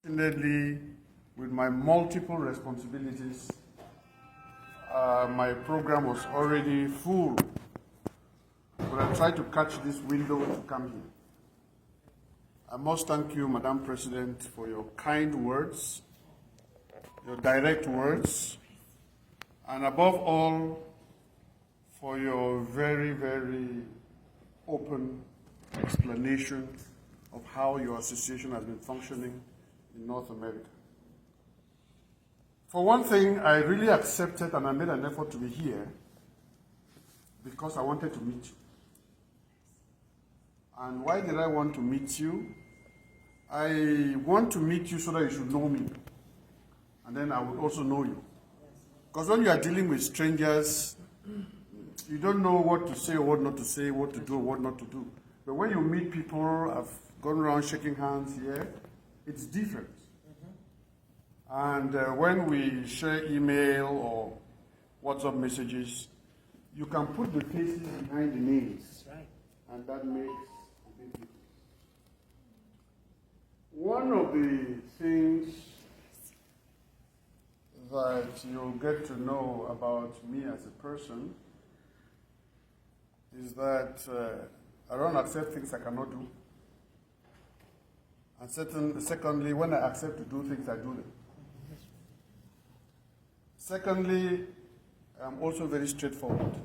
Fortunately, with my multiple responsibilities, my program was already full, but I tried to catch this window to come here. I must thank you, Madam President, for your kind words, your direct words, and above all, for your very, very open explanation of how your association has been functioning in North America. For one thing, I really accepted and I made an effort to be here because I wanted to meet you. And why did I want to meet you? I want to meet you so that you should know me. And then I would also know you. Because when you are dealing with strangers, you don't know what to say or what not to say, what to do or what not to do. But when you meet people, I've gone around shaking hands here, it's different. And when we share email or WhatsApp messages, you can put the faces behind the names. Right. And that makes a big difference. One of the things that you'll get to know about me as a person is that I don't accept things I cannot do. And secondly, when I accept to do things, I do them. Secondly, I'm also very straightforward.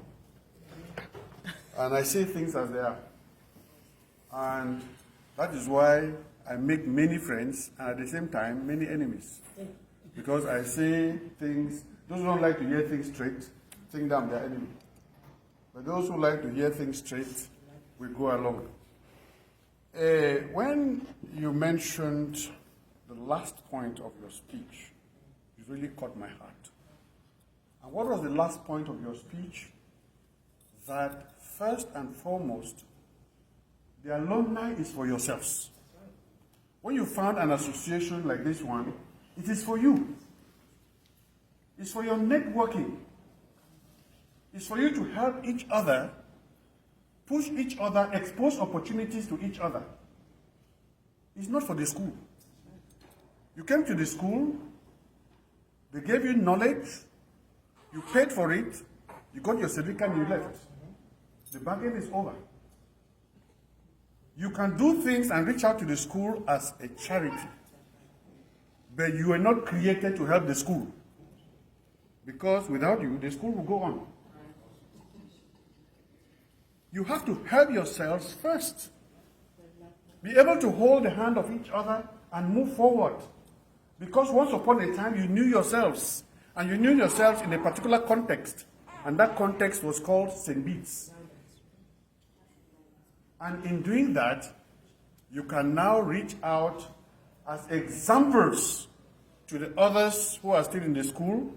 And I say things as they are. And that is why I make many friends and at the same time many enemies. Because I say things, those who don't like to hear things straight, think that I'm their enemy. But those who like to hear things straight, we go along. When you mentioned the last point of your speech, it really caught my heart. And what was the last point of your speech? That first and foremost, the alumni is for yourselves. When you found an association like this one, it is for you. It's for your networking. It's for you to help each other, push each other, expose opportunities to each other. It's not for the school. You came to the school, they gave you knowledge, you paid for it, you got your certificate and you left. The bargain is over. You can do things and reach out to the school as a charity, but you were not created to help the school. Because without you, the school will go on. You have to help yourselves first. Be able to hold the hand of each other and move forward. Because once upon a time, you knew yourselves. And you knew yourselves in a particular context. And that context was called St. Bede's. And in doing that, you can now reach out as examples to the others who are still in the school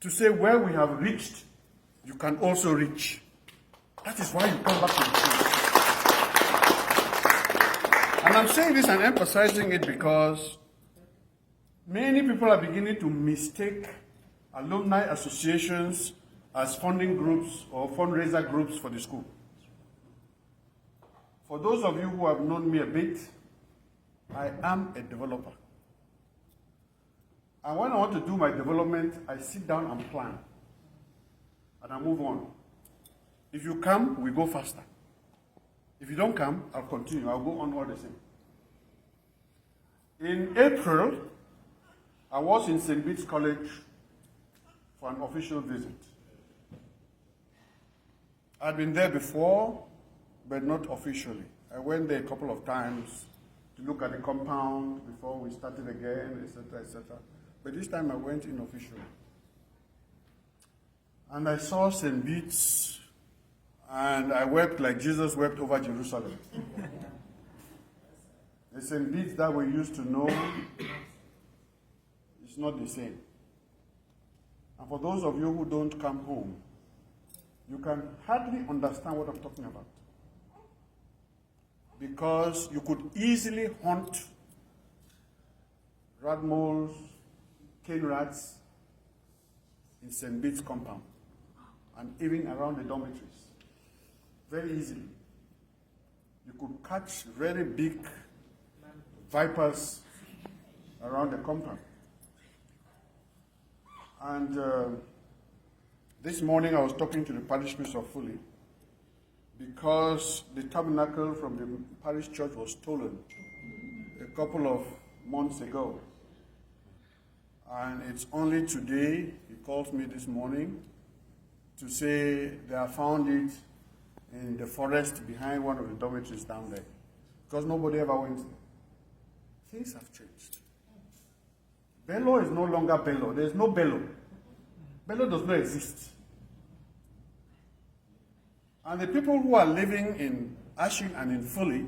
to say where we have reached, you can also reach. That is why you come back to the school. And I'm saying this and emphasizing it because many people are beginning to mistake alumni associations as funding groups or fundraiser groups for the school. For those of you who have known me a bit, I am a developer. And when I want to do my development, I sit down and plan. And I move on. If you come, we go faster. If you don't come, I'll continue. I'll go on all the same. In April, I was in St. Bede's College for an official visit. I'd been there before, but not officially. I went there a couple of times to look at the compound before we started again, etc., etc. But this time I went in officially. And I saw St. Bede's, and I wept like Jesus wept over Jerusalem. The St. Bede's that we used to know is not the same. And for those of you who don't come home, you can hardly understand what I'm talking about. Because you could easily hunt rat moles, cane rats in St. Bede's compound and even around the dormitories. Very easily. You could catch very big vipers around the compound. And this morning I was talking to the parish priest of Fully because the tabernacle from the parish church was stolen a couple of months ago. And it's only today, he calls me this morning to say they have found it in the forest behind one of the dormitories down there. Because nobody ever went there. Things have changed. Bello is no longer Bello. There is no Bello. Bello does not exist. And the people who are living in Ashin and in Fully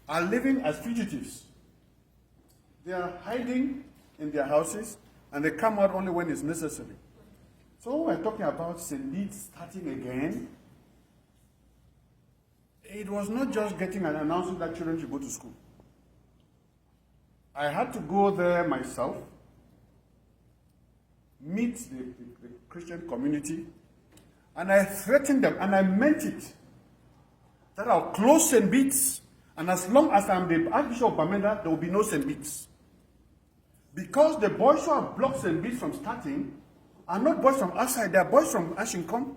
are living as fugitives. They are hiding in their houses and they come out only when it's necessary. So when we're talking about St. Bede's starting again, it was not just getting an announcement that children should go to school. I had to go there myself, meet the Christian community, and I threatened them, and I meant it, that I'll close St. Bede's, and as long as I'm the Archbishop of Bamenda, there will be no St. Bede's. Because the boys who have blocked St. Bede's from starting are not boys from outside, they are boys from Ashincom.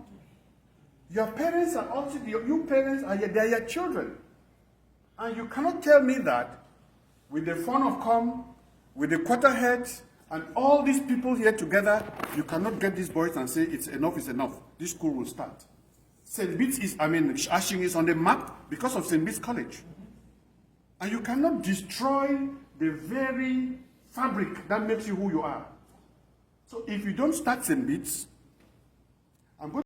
Your parents are also, you parents, they are your children. And you cannot tell me that with the fun of come, with the quarterheads, and all these people here together, you cannot get these boys and say it's enough is enough. This school will start. St. Bede's is, Ashing is on the map because of St. Bede's College. And you cannot destroy the very fabric that makes you who you are. So if you don't start St. Bede's, I'm going